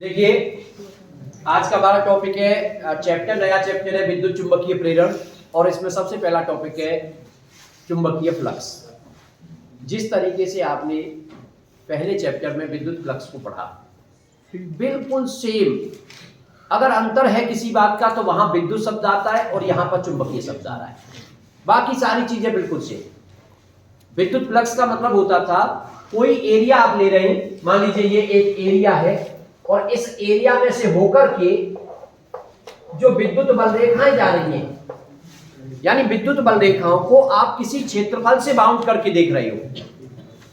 देखिए, आज का हमारा टॉपिक है नया चैप्टर है विद्युत चुंबकीय प्रेरण। और इसमें सबसे पहला टॉपिक है चुंबकीय फ्लक्स। जिस तरीके से आपने पहले चैप्टर में विद्युत फ्लक्स को पढ़ा, बिल्कुल सेम। अगर अंतर है किसी बात का तो वहां विद्युत शब्द आता है और यहां पर चुंबकीय शब्द आ रहा है। बाकी सारी चीजें बिल्कुल सेम। विद्युत फ्लक्स का मतलब होता था कोई एरिया आप ले रहे हैं, मान लीजिए ये एक एरिया है और इस एरिया में से होकर के जो विद्युत बल रेखाएं जा रही हैं, यानी विद्युत बल रेखाओं को आप किसी क्षेत्रफल से बाउंड करके देख रहे हो,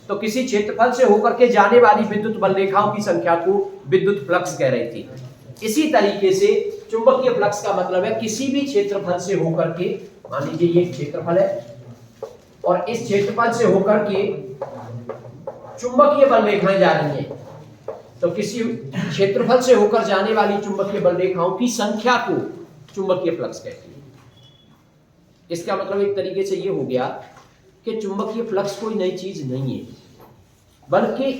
तो किसी क्षेत्रफल से होकर के जाने वाली विद्युत बल रेखाओं की संख्या को विद्युत फ्लक्स कह रही थी। इसी तरीके से चुंबकीय फ्लक्स का मतलब है किसी भी क्षेत्रफल से होकर के, मान लीजिए ये क्षेत्रफल है और इस क्षेत्रफल से होकर के चुंबकीय बल रेखाएं जा रही हैं, तो किसी क्षेत्रफल से होकर जाने वाली चुंबकीय बल रेखाओं की संख्या को चुंबकीय फ्लक्स कहते हैं। इसका मतलब एक तरीके से ये हो गया कि चुंबकीय फ्लक्स कोई नई चीज नहीं है, बल्कि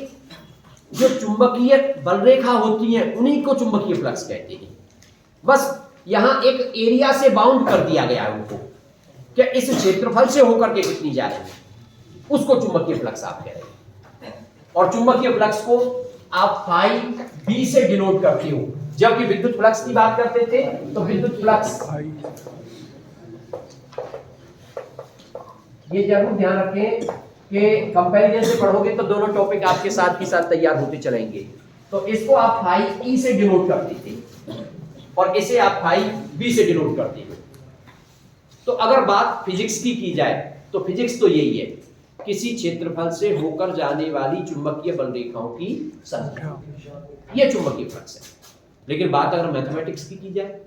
जो चुंबकीय बल रेखा होती हैं उन्हीं को चुंबकीय फ्लक्स कहते हैं। बस यहां एक एरिया से बाउंड कर दिया गया है उनको, कि इस क्षेत्रफल से होकर के कितनी जा रही है, उसको चुंबकीय फ्लक्स आप कह रहे हैं। और चुंबकीय फ्लक्स को आप फाई बी से डिनोट करते हो। जबकि विद्युत फ्लक्स की बात करते थे तो विद्युत फ्लक्स, ये जरूर ध्यान रखें कि कंपैरिजन से पढ़ोगे तो दोनों टॉपिक आपके साथ ही साथ तैयार होते चलेंगे। तो इसको आप फाई ई से डिनोट करते थे और इसे आप फाई बी से डिनोट करते हो। तो अगर बात फिजिक्स की जाए तो फिजिक्स तो यही है, किसी क्षेत्रफल से होकर जाने वाली चुंबकीय बल रेखाओं की संख्या, यह चुंबकीय फ्लक्स है। लेकिन बात अगर मैथमेटिक्स की जाए,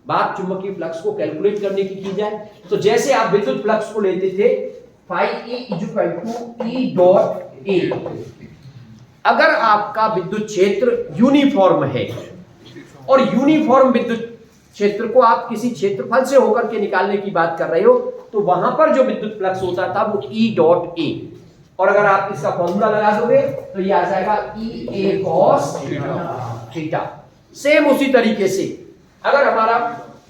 बात चुंबकीय फ्लक्स को कैलकुलेट करने की जाए, तो जैसे आप विद्युत फ्लक्स को लेते थे phi E equal to E dot A. अगर आपका विद्युत क्षेत्र यूनिफॉर्म है और यूनिफॉर्म विद्युत क्षेत्र को आप किसी क्षेत्रफल से होकर के निकालने की बात कर रहे हो, तो वहां पर जो विद्युत फ्लक्स होता था वो E डॉट ए। और अगर आप इसका फॉर्मूला लगा दोगे तो ये आ जाएगा ई ए कॉस थीटा। सेम उसी तरीके से अगर हमारा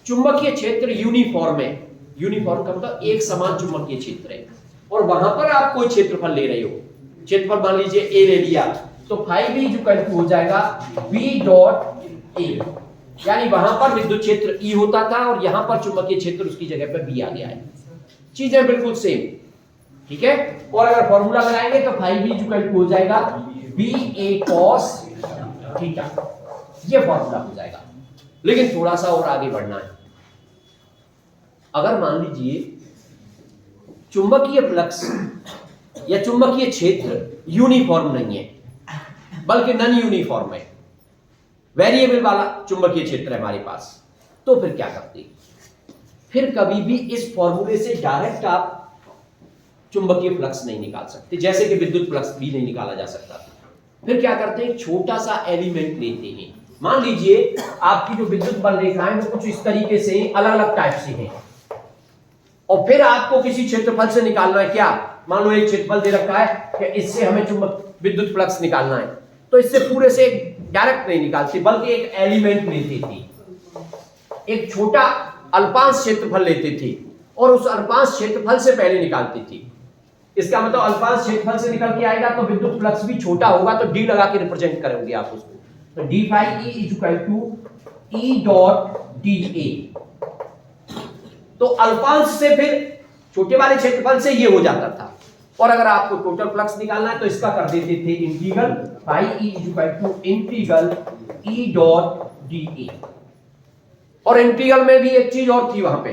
चुंबकीय क्षेत्र यूनिफॉर्म है, यूनिफॉर्म का मतलब एक समान चुंबकीय क्षेत्र है, और वहां पर आप कोई क्षेत्रफल ले रहे हो, क्षेत्रफल मान लीजिए ए ले लिया, तो फाई बी जो हो जाएगा बी डॉट ए। यानी वहां पर विद्युत क्षेत्र E होता था और यहां पर चुंबकीय क्षेत्र उसकी जगह पर B आ गया है। चीजें बिल्कुल सेम, ठीक है। और अगर फॉर्मूला लगाएंगे तो फाई बी हो जाएगा बी ए कॉस थीटा, ये फॉर्मूला हो जाएगा। लेकिन थोड़ा सा और आगे बढ़ना है। अगर मान लीजिए चुंबकीय फ्लक्स या चुंबकीय क्षेत्र यूनिफॉर्म नहीं है, बल्कि नॉन यूनिफॉर्म है, वेरिएबल वाला चुंबकीय क्षेत्र है हमारे पास, तो फिर क्या करते? फिर कभी भी इस फॉर्मूले से डायरेक्ट आप चुंबकीय फ्लक्स नहीं निकाल सकते, जैसे कि विद्युत फ्लक्स भी नहीं निकाला जा सकता। फिर क्या करते हैं, छोटा सा एलिमेंट लेते हैं। मान लीजिए आपकी जो विद्युत बल रेखाएं वो कुछ इस तरीके से अलग अलग टाइप से हैं, और फिर आपको किसी क्षेत्रफल से निकालना है। क्या, मान लो एक क्षेत्रफल दे रखा है कि इससे हमें चुंबक विद्युत फ्लक्स निकालना है, तो इससे पूरे से डायरेक्ट नहीं निकालती, बल्कि एक एलिमेंट लेती थी, एक छोटा अल्पांश क्षेत्रफल लेते थे और उस अल्पांश क्षेत्रफल से पहले निकालती थी। इसका मतलब अल्पांश क्षेत्रफल से निकल के आएगा तो विद्युत फ्लक्स भी छोटा होगा, तो डी लगा के रिप्रेजेंट करोगे आप उसको, तो D phi E equal to E dot D A. तो अल्पांश से फिर छोटे वाले क्षेत्रफल से ये हो जाता था। और अगर आपको टोटल फ्लक्स निकालना है तो इसका कर देते थे integral phi E equal to integral E dot D A. और इंटीग्रल में भी एक चीज और थी वहां पे,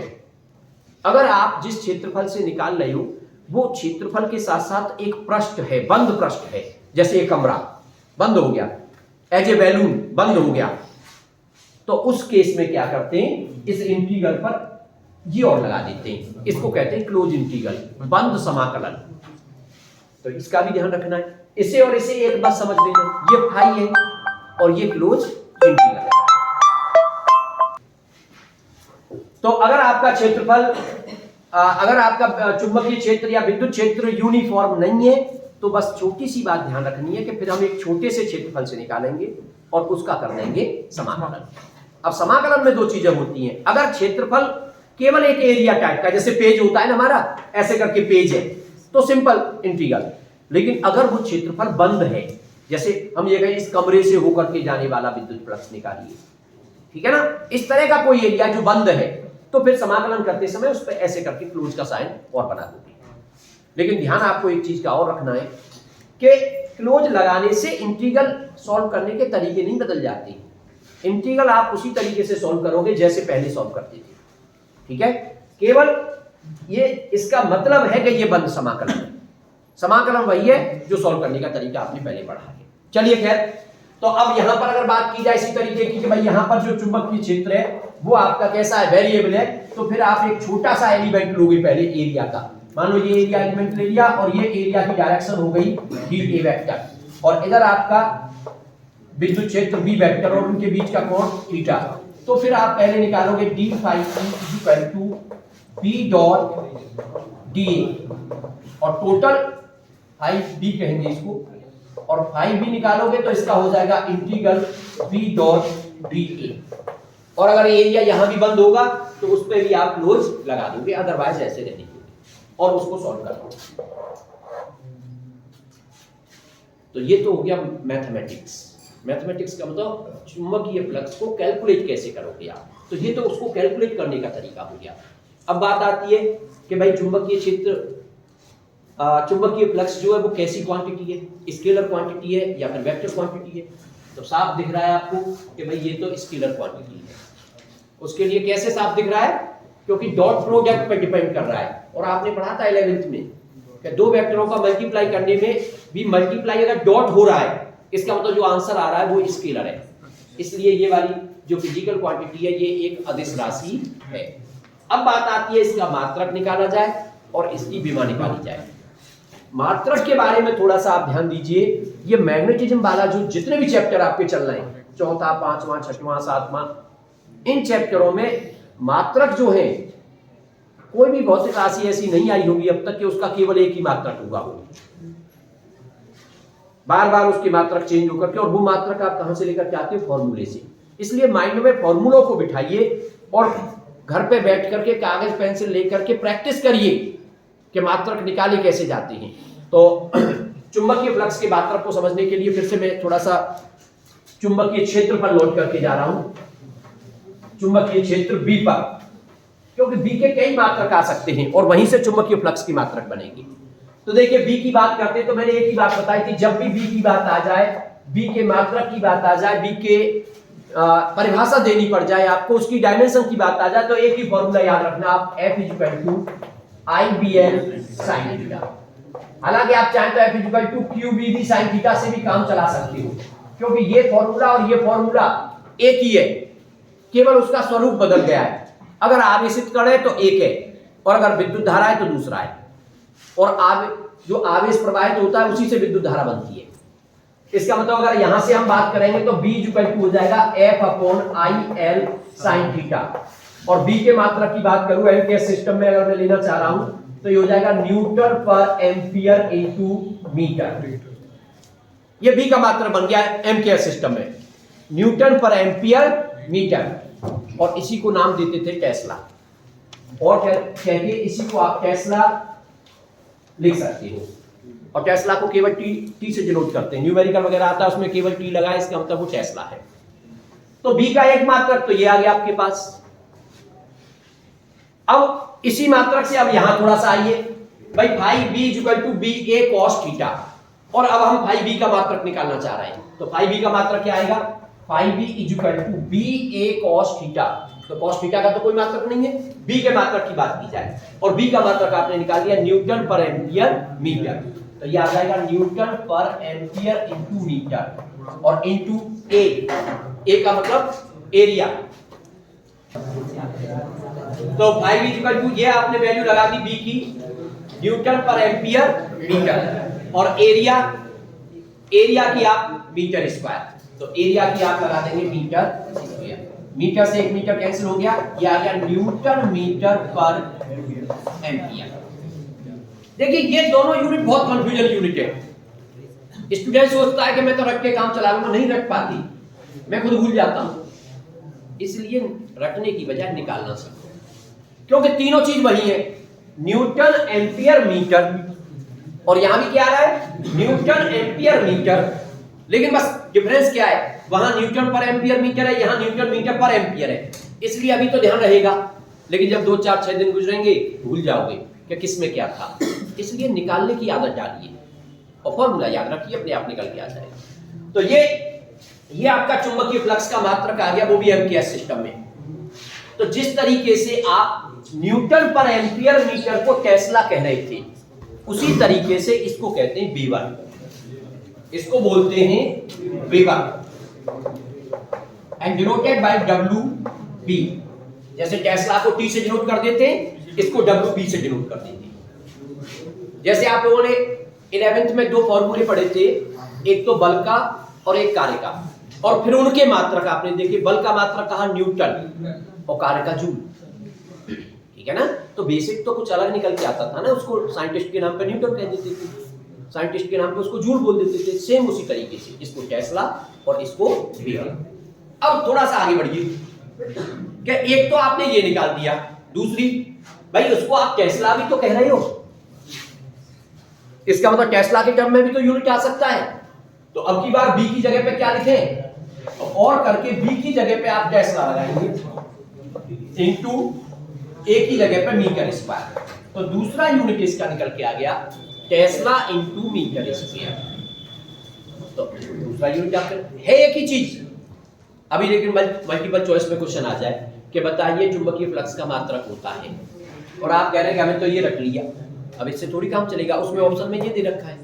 अगर आप जिस क्षेत्रफल से निकाल रहे हो वो क्षेत्रफल के साथ साथ एक पृष्ठ है, बंद पृष्ठ है, जैसे एक कमरा बंद हो गया, एज ए बैलून बंद हो गया, तो उस केस में क्या करते हैं, इस इंटीग्रल पर ये और लगा देते हैं, इसको कहते हैं क्लोज इंटीग्रल, बंद समाकलन। तो इसका भी ध्यान रखना है। इसे और इसे एक बात समझ लेना, ये फाई है और ये क्लोज इंटीग्रल है। तो अगर आपका क्षेत्रफल, अगर आपका चुंबकीय क्षेत्र या विद्युत क्षेत्र यूनिफॉर्म नहीं है, तो बस छोटी सी बात ध्यान रखनी है कि फिर हम एक छोटे से क्षेत्रफल से निकालेंगे और उसका कर देंगे समाकलन। अब समाकलन में दो चीजें होती हैं। अगर क्षेत्रफल केवल एक एरिया टाइप का, जैसे पेज होता है ना हमारा, ऐसे करके पेज है, तो सिंपल इंटीग्रल। लेकिन अगर वो क्षेत्रफल बंद है, जैसे हम ये कहें इस कमरे से होकर के जाने वाला विद्युत फ्लक्स निकालिए, ठीक है ना, इस तरह का कोई एरिया जो बंद है, तो फिर समाकलन करते समय उस पर ऐसे करके क्लोज का साइन और बना दोगे। लेकिन ध्यान आपको एक चीज का और रखना है कि क्लोज लगाने से इंटीग्रल सॉल्व करने के तरीके नहीं बदल जाते। इंटीग्रल आप उसी तरीके से सॉल्व करोगे जैसे पहले सॉल्व करते थे, ठीक है। केवल ये इसका मतलब है कि ये बंद समाकलन है। समाकलन वही है जो सॉल्व करने का तरीका आपने पहले पढ़ा है। चलिए खैर, तो अब यहां पर अगर बात की जाए इसी तरीके की कि भाई यहां पर जो चुंबकीय क्षेत्र है वो आपका कैसा है, वेरिएबल है, तो फिर आप एक छोटा सा एलिमेंट लोगे पहले एरिया का। मान लो ये एरिया एलिमेंट ले लिया और ये एरिया की डायरेक्शन हो गई डी ए वेक्टर, और इधर आपका विद्युत क्षेत्र बी वेक्टर और उनके बीच का कोण थीटा। तो फिर आप पहले निकालोगे D phi equal to B dot D A, और टोटल फाई बी कहेंगे इसको, और फाई बी निकालोगे तो इसका हो जाएगा integral B dot D A. और अगर एरिया यहां भी बंद होगा तो उस पर भी आप क्लोज लगा दोगे, अदरवाइज ऐसे रहने दोगे और उसको सॉल्व कर दो। तो ये तो हो गया मैथमेटिक्स। मैथमेटिक्स का मतलब चुंबकीय फ्लक्स को कैलकुलेट कैसे करोगे आप, तो ये तो उसको कैलकुलेट करने का तरीका हो गया। अब बात आती है कि भाई चुंबकीय क्षेत्र, चुंबकीय फ्लक्स जो है वो कैसी क्वांटिटी है, स्केलर क्वांटिटी है या फिर वेक्टर क्वांटिटी है। तो साफ दिख रहा है आपको कि भाई ये तो स्केलर क्वांटिटी है। उसके लिए कैसे साफ दिख रहा है, क्योंकि डॉट प्रोडक्ट पर डिपेंड कर रहा है। और आपने पढ़ा था 11th में कि दो वेक्टरों का मल्टीप्लाई करने में भी मल्टीप्लाई अगर डॉट हो रहा है, इसका मतलब जो आंसर आ रहा है वो स्केलर है। इसलिए ये वाली जो फिजिकल क्वांटिटी है ये एक अदिश राशि है। अब बात आती है इसका मात्रक निकाला जाए और इसकी विमा निकाली जाए। मात्रक के बारे में थोड़ा सा आप ध्यान दीजिए। ये मैग्नेटिज्म वाला जो जितने भी चैप्टर आपके चल रहे हैं, चौथा, पांचवा, छठवां, सातवां, इन चैप्टरों में मात्रक जो है, कोई भी भौतिक राशि ऐसी नहीं आई होगी अब तक कि उसका केवल एक ही मात्रक हुआ हो। बार बार उसकी मात्रक चेंज होकर के, और वो मात्रक आप कहां से लेकर के आते हो, फॉर्मूले से। इसलिए माइंड में फॉर्मूलों को बिठाइए और घर पे बैठ करके कागज पेंसिल लेकर के प्रैक्टिस करिए कि मात्रक निकाले कैसे जाते हैं। तो चुंबकीय फ्लक्स के मात्रक को समझने के लिए फिर से मैं थोड़ा सा चुंबकीय क्षेत्र पर लौट करके जा रहा हूं। चुंबकीय क्षेत्र बी पर, क्योंकि बी के कई मात्रक आ सकते हैं और वहीं से चुंबकीय फ्लक्स की मात्रक बनेगी। तो देखिए बी की बात करते तो मैंने एक ही बात बताई थी, जब भी बी की बात आ जाए, बी के मात्रक की बात आ जाए, बी के परिभाषा देनी पड़ जाए आपको, उसकी डायमेंशन की बात आ जाए, तो एक ही फॉर्मूला याद रखना आप, F equal to IBL sin theta. हालांकि आप चाहें तो F equal to QBD sin theta से भी काम चला सकते हो, क्योंकि ये फॉर्मूला और ये फॉर्मूला एक ही है, केवल उसका स्वरूप बदल गया है। अगर आवेशित कण है तो एक है, और अगर विद्युत धारा है तो दूसरा है। और जो आवेश प्रवाहित होता है उसी से विद्युत धारा बनती है। इसका मतलब अगर यहां से हम बात करेंगे तो B इक्वल टू हो जाएगा F/IL sin थीटा। और B के मात्रक की बात करूं एमकेएस सिस्टम में अगर मैं लेना चाह रहा हूं तो ये हो जाएगा न्यूटन पर एम्पियर इनटू मीटर। ये B का मात्रक बन गया एमकेएस सिस्टम में, न्यूटन पर एम्पियर मीटर। और इसी को नाम देते थे टेस्ला, और कहते इसी को आप टेस्ला लिख सकते हो। और टेस्ला को केवल टी से डिनोट करते हैं, न्यूमेरिकल वगैरह आता है उसमें केवल टी लगा है, इसका मतलब वो टेस्ला है। तो बी का एक मात्रक तो ये आ गया आपके पास। अब इसी मात्रक से अब यहां थोड़ा सा आइए भाई, phi B equal to B A cos theta, और अब हम फाई बी का मात्रक निकालना चाह रहे हैं। तो फाई बी का मात्रक क्या आएगा, phi B equal to B A cos theta. तो कॉस थीटा का तो कोई मात्रक नहीं है, बी के मात्रक की बात की जाए, और बी का मात्रक आपने निकाल दिया न्यूटन पर एम्पियर मीटर। तो ये आ जाएगा न्यूटन पर एम्पियर इनटू मीटर और इनटू ए का मतलब एरिया। तो फाई बी इक्वल टू ये आपने वैल्यू लगा दी बी की, न्यूटन पर एम्पियर मीटर, और एरिया की आप मीटर स्क्वायर। तो एरिया की आप लगा देंगे मीटर स्क्वायर। मीटर से एक मीटर कैंसिल हो गया, ये आ गया न्यूटन मीटर पर एम्पियर। देखिए ये दोनों यूनिट बहुत कंफ्यूजन यूनिट है, स्टूडेंट सोचता है कि मैं तो रट के काम चला लूंगा, नहीं रट पाती, मैं खुद भूल जाता हूं। इसलिए रटने की बजाय निकालना सीखो, क्योंकि तीनों चीज वही है, न्यूटन एम्पियर मीटर, और यहां भी क्या आ रहा है, न्यूटन एम्पियर मीटर, लेकिन बस डिफरेंस क्या है, वहां न्यूटन पर एम्पियर मीटर है, यहां न्यूटन मीटर पर एम्पियर है। इसलिए अभी तो ध्यान रहेगा, लेकिन जब 2 4 6 दिन गुजरेंगे भूल जाओगे कि किस में क्या था। इसलिए निकालने की आदत डालिए और फॉर्मूला याद रखिए, अपने आप निकल के आ जाएगा। तो ये आपका चुंबकीय फ्लक्स का मात्रक आ गया, वो भी एमकेएस सिस्टम में। तो जिस तरीके से आप न्यूटन पर एम्पियर मीटर को टेस्ला कह रहे थे, उसी तरीके से इसको कहते हैं वेबर, इसको बोलते हैं weber, and denoted by W B. जैसे टेस्ला को टी से डिनोट कर देते हैं, इसको डब्ल्यू बी से डिनोट कर देते हैं। जैसे आप लोगों ने 11th में 2 फॉर्मूले पढ़े थे, एक तो बल का और एक कार्य का, और फिर उनके मात्रक आपने देखे, बल का मात्रक कहा न्यूटन और कार्य का जूल, ठीक है ना। तो बेसिक तो कुछ अलग निकल के आता था ना, उसको साइंटिस्ट के नाम पे न्यूटन कह देते थे, साइंटिस्ट के नाम पे उसको जूल बोल देते थे। सेम उसी तरीके से इसको टेस्ला और इसको वेबर। अब थोड़ा सा आगे बढ़िए, क्या एक तो आपने ये निकाल दिया, दूसरी भाई उसको आप टेस्ला भी तो कह रहे हो, इसका मतलब टेस्ला के टर्म में भी तो यूनिट आ सकता है। तो अब की बार बी की जगह पे क्या लिखें, और करके बी की जगह पे आप टेस्ला लगाएंगे इनटू ए की जगह पे मीटर स्क्वायर। तो दूसरा यूनिट इसका निकल के आ गया टेस्ला इनटू मीटर स्क्वायर। तो दूसरा यूनिट आपका है एक ही चीज। अभी लेकिन मल्टीपल चॉइस में क्वेश्चन आ जाए कि बताइए चुंबकीय फ्लक्स का मात्रक होता है, और आप कह रहे हैं कि हमें तो ये रख लिया, अब इससे थोड़ी काम चलेगा, उसमें ऑप्शन में ये दे रखा है।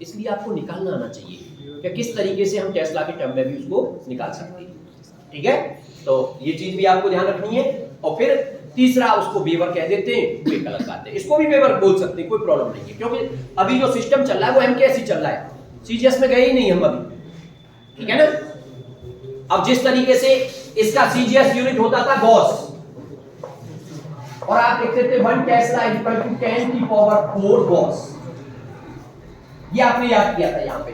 इसलिए आपको निकालना आना चाहिए कि किस तरीके से हम टेस्ला के टर्म में भी उसको निकाल सकते हैं, ठीक है। तो ये चीज भी आपको ध्यान रखनी है। और फिर तीसरा उसको वेबर कह देते हैं, वो एक अलग बात है, इसको भी वेबर बोल सकते हैं, कोई प्रॉब्लम नहीं है, क्योंकि अभी जो सिस्टम चल रहा है वो एमकेएस ही चल रहा है, सीजीएस में गए ही नहीं हम अभी, ठीक है ना। अब जिस तरीके से इसका सीजीएस यूनिट होता था गॉस, और आप लिखते थे 1 टेस्ला इक्वल टू 10 की पावर 4 गॉस, ये आपने याद किया था यहां पे।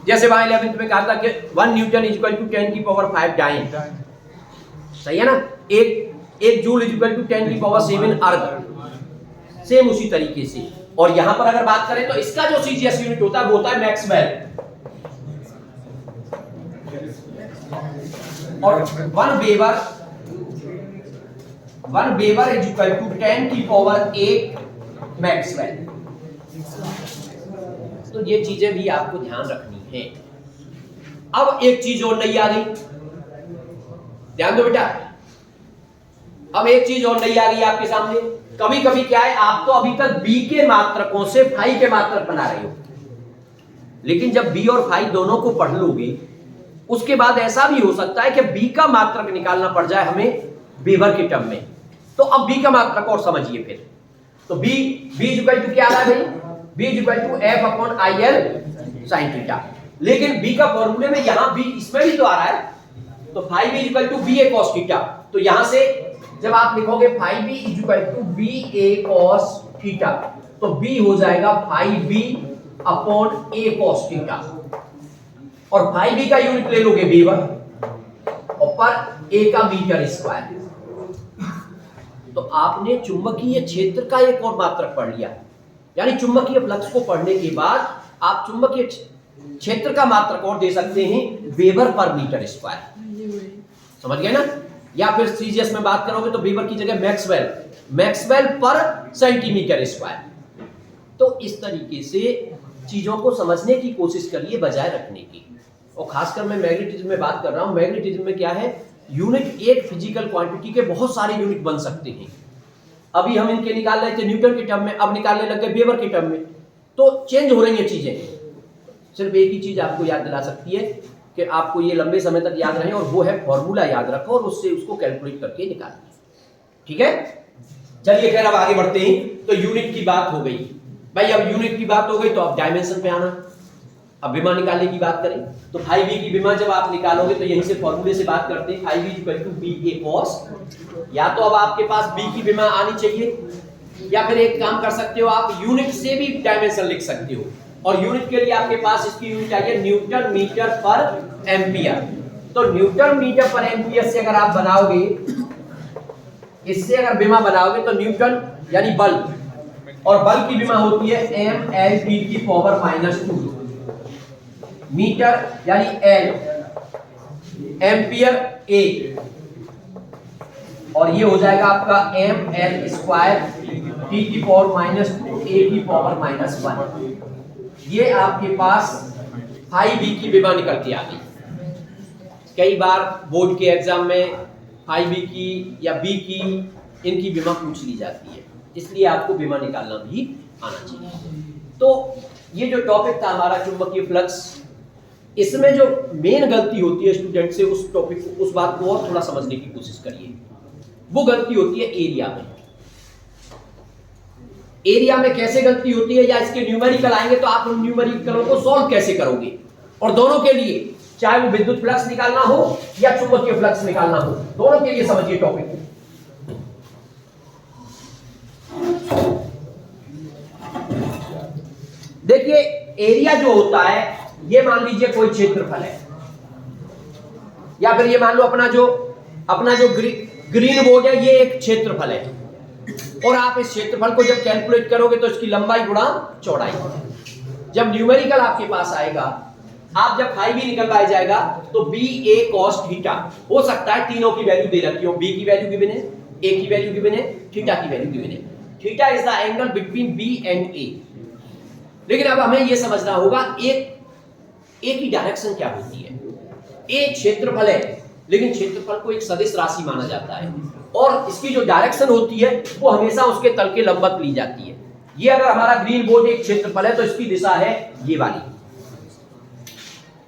जैसे वहां 11th में कहा था कि 1 न्यूटन इक्वल टू 10 की पावर 5 डाइन, सही है ना। एक जूल इक्वल टू 10 की पावर 7 अर्ग, सेम उसी तरीके से। और यहां पर अगर बात करें तो इसका जो सीजीएस यूनिट होता है वो होता है मैक्सवेल, और 1 वेबर इज इक्वल टू 10 की पावर 8 मैक्सवेल। तो ये चीजें भी आपको ध्यान रखनी है। अब एक चीज और नई आ गई, ध्यान दो बेटा, अब एक चीज और नई आ गई आपके सामने। कभी कभी क्या है, आप तो अभी तक बी के मात्रकों से फाई के मात्रक बना रहे हो, लेकिन जब बी और फाई दोनों को पढ़ लोगे उसके बाद ऐसा भी हो सकता है कि बी का मात्रक निकालना पड़ जाए हमें वेबर के टर्म में। तो अब बी का मात्रक और समझिए फिर। तो बी इक्वल टू क्या आ रहा है भाई, B equal to F upon I L sine theta. लेकिन बी का फॉर्मूले में यहां बी इसमें भी तो आ रहा है, तो phi B equal to B A cos theta. तो यहां से जब आप लिखोगे phi B equal to B A cos theta, तो बी हो जाएगा phi B upon A cos theta, और फाई बी का यूनिट ले लोगे वेबर, और पर ए का मीटर स्क्वायर। तो आपने चुंबकीय क्षेत्र का एक और मात्रक पढ़ लिया, यानी चुंबकीय फ्लक्स को पढ़ने के बाद आप चुंबकीय क्षेत्र का मात्रक और दे सकते हैं वेबर पर मीटर स्क्वायर, समझ गए ना। या फिर सीजीएस में बात करोगे तो वेबर की जगह मैक्सवेल पर सेंटीमीटर स्क्वायर। तो इस तरीके से चीजों को समझने की कोशिश करिए बजाय रखने की। और खासकर मैं मैग्नेटिज्म में बात कर रहा हूं। मैग्नेटिज्म में क्या है, यूनिट एक फिजिकल क्वांटिटी के बहुत सारे यूनिट बन सकते हैं। अभी हम इनके निकाल रहे थे न्यूटन के टर्म में, अब निकालने लग गए वेबर के टर्म में, तो चेंज हो रही है चीजें। सिर्फ एक ही चीज आपको याद दिला सकती है कि आपको ये लंबे समय तक याद रहे, और वो है फॉर्मूला याद रखो और उससे उसको कैलकुलेट करके निकालिए, ठीक है। चलिए खैर अब आगे बढ़ते हैं। तो यूनिट की बात हो गई भाई, अब यूनिट की बात हो गई तो अब डायमेंशन पे आना। अब विमा निकालने की बात करें तो फाई बी की विमा जब आप निकालोगे तो यहीं से फॉर्मूले से बात करते हैं, phi B equal to B A cos. या तो अब आपके पास बी की विमा आनी चाहिए, या फिर एक काम कर सकते हो आप यूनिट से भी डायमेंशन लिख सकते हो। और यूनिट के लिए आपके पास इसकी यूनिट आई है न्यूटन मीटर पर एम्पियर। तो न्यूटन मीटर पर एम्पियर से अगर आप बनाओगे, इससे अगर विमा बनाओगे तो न्यूटन यानी बल, और बल की विमा होती है m/10⁻², मीटर यानी L, एम्पियर A, और ये हो जाएगा आपका mL²T⁻²A⁻⁻1। ये आपके पास 5B की विमा निकल के आ गई। कई बार बोर्ड के एग्जाम में 5B की या B की इनकी विमा पूछ ली जाती है, इसलिए आपको विमा निकालना भी आना चाहिए। तो ये जो टॉपिक था हमारा चुंबकीय फ्लक्स, इसमें जो मेन गलती होती है स्टूडेंट से, उस टॉपिक को, उस बात को और थोड़ा समझने की कोशिश करिए। वो गलती होती है एरिया में। एरिया में कैसे गलती होती है, या इसके न्यूमेरिकल आएंगे तो आप उन न्यूमेरिकलों को सॉल्व कैसे करोगे, और दोनों के लिए चाहे वो विद्युत फ्लक्स निकालना हो या चुंबकीय फ्लक्स निकालना हो, दोनों के लिए समझिए टॉपिक को। देखिए एरिया जो होता है, ये मान लीजिए कोई क्षेत्रफल है, या फिर ये मान लो अपना जो ग्रीन बोर्ड है, ये एक क्षेत्रफल है, और आप इस क्षेत्रफल को जब कैलकुलेट करोगे तो इसकी लंबाई गुणा चौड़ाई। जब न्यूमेरिकल आपके पास आएगा, आप जब 5B निकलवाया जाएगा तो BA cos थीटा हो सकता है, तीनों की वैल्यू दे रखी हो, B की वैल्यू गिवन है, A की वैल्यू गिवन है, थीटा की वैल्यू गिवन है। Theta is the angle between B and A। लेकिन अब हमें यह समझना होगा A की डायरेक्शन क्या होती है। A क्षेत्रफल है, लेकिन क्षेत्रफल को एक सदिश राशि माना जाता है, और इसकी जो डायरेक्शन होती है वो हमेशा उसके तल के लंबवत ली जाती है। ये अगर हमारा ग्रीन बोर्ड एक क्षेत्रफल है तो इसकी दिशा है ये वाली।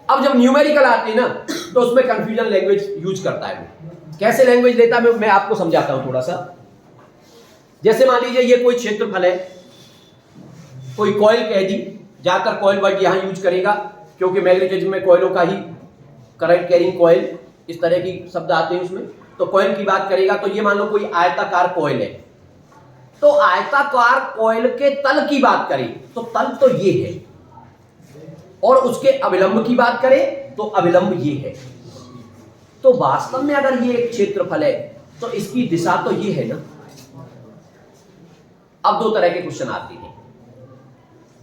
अब जब न्यूमेरिकल आते हैं ना, तो उसमें कंफ्यूजन लैंग्वेज यूज करता है। वो कैसे लैंग्वेज लेता है मैं आपको समझाता हूं थोड़ा सा। जैसे मान लीजिए ये कोई क्षेत्रफल है, कोई कॉइल कह दी, ज्यादातर कॉइल वर्ड यहां यूज करेगा क्योंकि मैग्नेटिज्म में कॉइलों का ही, करंट कैरिंग कॉइल, इस तरह की शब्द आते हैं उसमें, तो कॉइल की बात करेगा। तो ये मान लो कोई आयताकार कॉइल है, तो आयताकार कॉइल के तल की बात करें तो तल तो ये है, और उसके अविलंब की बात करें तो अविलंब ये है। तो वास्तव में अगर ये एक क्षेत्रफल है तो इसकी दिशा तो ये है ना। अब दो तरह के क्वेश्चन आते हैं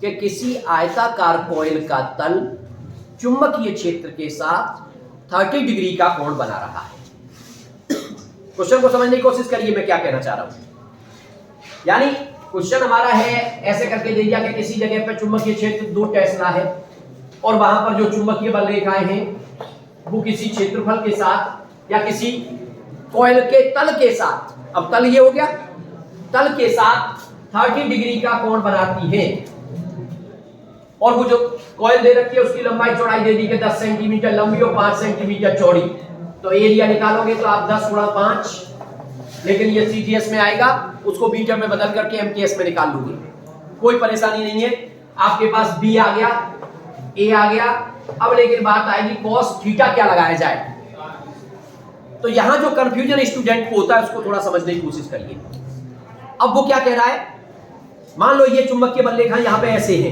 कि किसी आयताकार कॉइल का तल चुंबकीय क्षेत्र के साथ 30 डिग्री का कोण बना रहा है। क्वेश्चन को समझने की कोशिश करिए मैं क्या कहना चाह रहा हूं। यानी क्वेश्चन हमारा है, ऐसे करके दे दिया कि किसी जगह पर चुंबकीय क्षेत्र 2 टेस्ला है, और वहां पर जो चुंबकीय बल रेखाएं हैं वो किसी क्षेत्रफल के साथ या किसी कॉइल के तल के साथ, अब तल ये हो गया, तल के साथ 30 डिग्री का कोण बनाती है, और वो जो कॉइल दे रखी है उसकी लंबाई चौड़ाई दे दी कि 10 सेंटीमीटर लंबी और 5 सेंटीमीटर चौड़ी। तो एरिया निकालोगे तो आप 10 गुणा 5, लेकिन ये सीजीएस में आएगा, उसको मीटर में बदल करके एमकेएस में निकाल लोगे, कोई परेशानी नहीं है। आपके पास बी आ गया, ए आ गया। अब लेकिन बात आएगी कॉस थीटा क्या लगाया जाए। तो यहां जो कंफ्यूजन स्टूडेंट को होता है उसको थोड़ा समझने की कोशिश करिए। अब वो क्या कह रहा है, मान लो ये चुंबकीय बल रेखा यहां पे ऐसे है,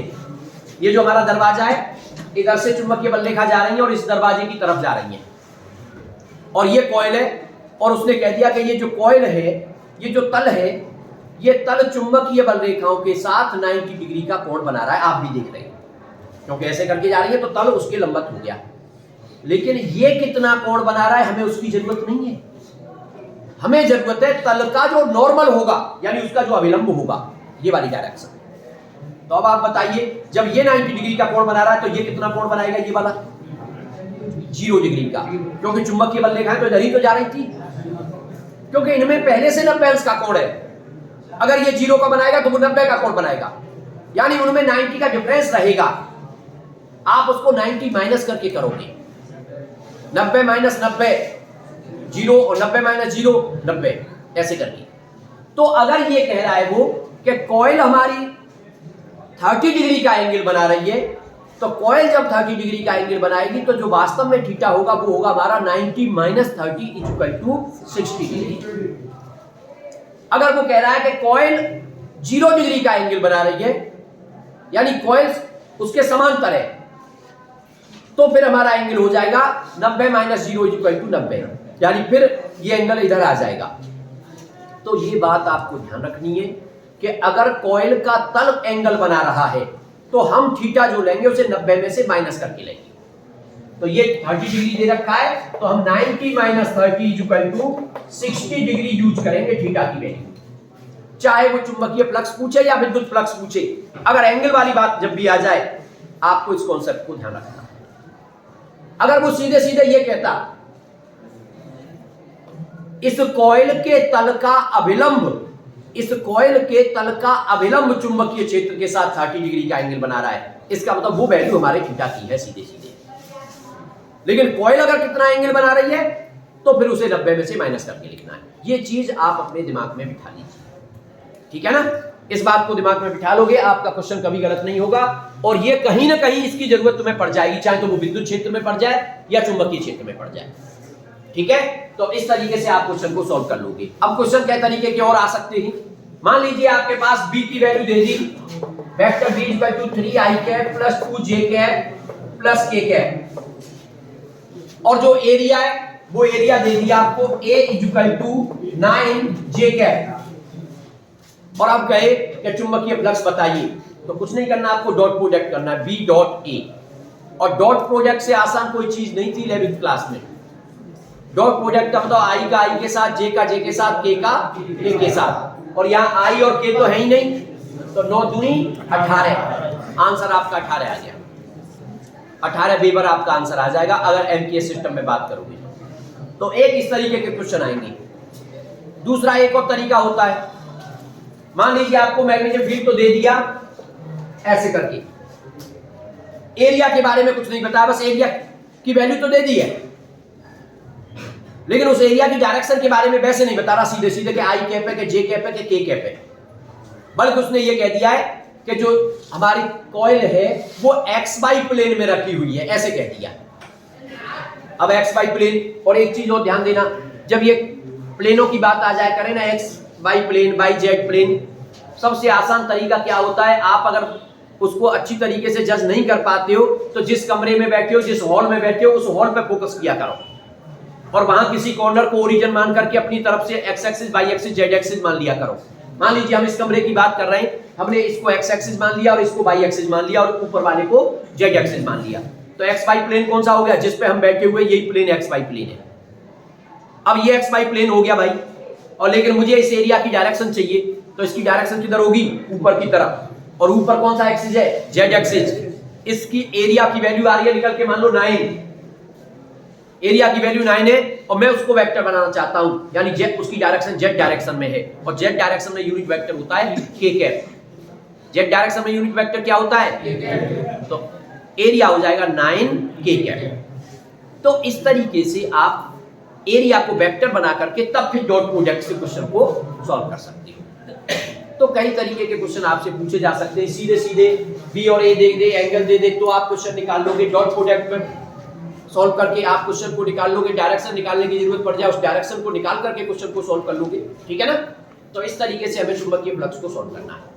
ये जो हमारा दरवाजा है, इधर से चुंबकीय बल रेखा जा रही है और इस दरवाजे की तरफ जा रही है, और ये कॉइल है, और उसने कह दिया कि ये जो कॉइल है, ये जो तल है, ये तल चुंबकीय बल रेखाओं के साथ 90 डिग्री का कोण बना रहा है। आप भी देख रहे हैं क्योंकि ऐसे करके जा रही है तो तल उसके लंबवत हो गया। लेकिन ये कितना कोण बना रहा है हमें उसकी जरूरत नहीं है, हमें जरूरत है तल का जो नॉर्मल होगा, यानी उसका जो अभिलंब होगा, ये वाली डायरेक्शन। तो अब आप बताइए, जब ये 90 डिग्री का कोण बना रहा है तो ये कितना कोण बनाएगा, ये वाला 0 डिग्री का, क्योंकि चुंबकीय बल रेखाएं तो इधर ही तो जा रही थी, क्योंकि इनमें पहले से 90 अंश का कोण है। अगर ये 0 का बनाएगा तो वो 90 का कोण बनाएगा, यानी उनमें 90 का डिफरेंस रहेगा। आप उसको 90 माइनस करके करोगे, 90 माइनस 90 0, और 90 माइनस 0 90, ऐसे करके। तो अगर ये कह रहा है वो कि कॉइल हमारी 30 डिग्री का एंगल बना रही है, तो कॉइल जब 30 डिग्री का एंगल बनाएगी तो जो वास्तव में थीटा होगा वो होगा हमारा 90 माइनस 30 इक्वल टू 60 डिग्री। अगर वो कह रहा है कि कॉइल 0 डिग्री का एंगल बना रही है, यानी कॉइल उसके समांतर है, तो फिर हमारा एंगल हो जाएगा 90 माइनस 0 इक्वल टू 90, यानी फिर ये एंगल इधर आ जाएगा। तो ये बात आपको ध्यान रखनी है कि अगर कॉइल का तल एंगल बना रहा है तो हम थीटा जो लेंगे उसे 90 में से माइनस करके लेंगे। तो ये 30 डिग्री दे रखा है, तो हम 90 minus 30 equal to 60 degree use करेंगे थीटा की वैल्यू, चाहे वो चुंबकीय फ्लक्स पूछे या विद्युत फ्लक्स पूछे। अगर एंगल वाली बात जब भी आ जाए आपको इस कॉन्सेप्ट को ध्यान रखना है। अगर वो सीधे सीधे ये कहता इस कॉइल के तल का अभिलंब, इस कॉइल के तल का अभिलंब चुंबकीय क्षेत्र के साथ 30 डिग्री का एंगल बना रहा है, इसका मतलब वो वैल्यू हमारे थीटा की है सीधे सीधे। लेकिन कॉइल अगर कितना एंगल बना रही है तो फिर उसे 90 में से माइनस करके लिखना है। ये चीज आप अपने दिमाग में बिठा लीजिए, ठीक है ना। इस बात को दिमाग में बिठा लोगे आपका क्वेश्चन कभी गलत नहीं होगा, और ये कहीं ना कहीं इसकी जरूरत तुम्हें पड़ जाएगी, चाहे तो वो विद्युत क्षेत्र में पड़ जाए या चुंबकीय क्षेत्र में पड़ जाए, ठीक है। तो इस तरीके से आप क्वेश्चन को सॉल्व कर लोगे। अब क्वेश्चन कई तरीके के और आ सकते हैं। मान लीजिए आपके पास बी की वैल्यू दे दी, vector B equal to 3i cap plus 2j cap plus k cap, और जो एरिया है वो एरिया दे दिया आपको a equal to 9j cap, और आप कहे कि चुंबकीय फ्लक्स बताइए, तो कुछ नहीं करना, आपको डॉट प्रोडक्ट करना है b डॉट a, और डॉट प्रोडक्ट से आसान कोई चीज नहीं थी 11th क्लास में। डॉट प्रोडक्ट का मतलब i का i के साथ, j का j के साथ, k का k के साथ, और यहाँ i और k तो है ही नहीं, तो 9 दूनी 18, आंसर आपका 18 आ गया। 18 वेबर आपका आंसर आ जाएगा अगर एमकेएस सिस्टम में बात करोगे तो। एक इस तरीके के क्वेश्चन आएंगे। दूसरा एक और तरीका होता है, मान लीजिए आपको मैग्नेटिक फील्ड तो दे दिया ऐसे करके, एरिया के बारे में कुछ नहीं बताया, बस एरिया की वैल्यू तो दे दी है, लेकिन उस एरिया की डायरेक्शन के बारे में वैसे नहीं बता रहा सीधे सीधे कि आई कैप है कि जे कैप है कि के कैप है, बल्कि उसने ये कह दिया है कि जो हमारी कॉइल है वो एक्स वाई प्लेन में रखी हुई है, ऐसे कह दिया। अब एक्स वाई प्लेन, और एक चीज और ध्यान देना, जब ये प्लेनों की बात आ जाए करें ना, X Y plane, Y Z plane, सबसे आसान तरीका क्या होता है, आप अगर उसको अच्छी तरीके से जज नहीं कर पाते हो तो जिस कमरे में बैठे हो, जिस हॉल में बैठे हो, उस हॉल पे फोकस किया करो, और वहां किसी कॉर्नर को ओरिजिन मान करके अपनी तरफ से X axis, Y axis, Z axis मान लिया करो। मान लीजिए हम इस कमरे की बात कर रहे हैं, हमने इसको एक्स एक्सिस मान लिया और इसको वाई एक्सिस मान लिया और ऊपर वाले को जेड एक्सिस मान लिया, तो एक्स वाई प्लेन कौन सा हो गया, जिस पे हम बैठे हुए यही प्लेन एक्स वाई प्लेन है। अब ये एक्स वाई प्लेन हो गया भाई, और लेकिन मुझे इस एरिया की डायरेक्शन चाहिए, तो इसकी डायरेक्शन किधर होगी, ऊपर की तरफ, और ऊपर कौन सा एक्सिस है, जेड एक्सिस। इसकी एरिया की वैल्यू आ रही है निकल के मान लो 9, एरिया की वैल्यू 9 है, और मैं उसको वेक्टर बनाना चाहता हूं, यानी जेड, उसकी डायरेक्शन जेड डायरेक्शन में है, और जेड डायरेक्शन में यूनिट वेक्टर होता है के कैप। जेड डायरेक्शन में यूनिट वेक्टर क्या होता है, तो एरिया हो जाएगा 9 के कैप। तो इस तरीके से आप एरिया को वेक्टर बना करके तब फिर डॉट प्रोडक्ट से क्वेश्चन को सॉल्व कर सकते हो। तो कई तरीके के क्वेश्चन आपसे पूछे जा सकते हैं, सीधे सीधे बी और ए दे दे, एंगल दे दे, तो आप क्वेश्चन निकाल लोगे। डॉट प्रोडक्ट में सॉल्व करके आप क्वेश्चन को निकाल लोगे, डायरेक्शन निकालने की जरूरत पड़ जाए उस डायरेक्शन को निकाल करके क्वेश्चन को सॉल्व कर लोगे, ठीक है ना। तो इस तरीके से हमें चुंबकीय फ्लक्स को सॉल्व करना है।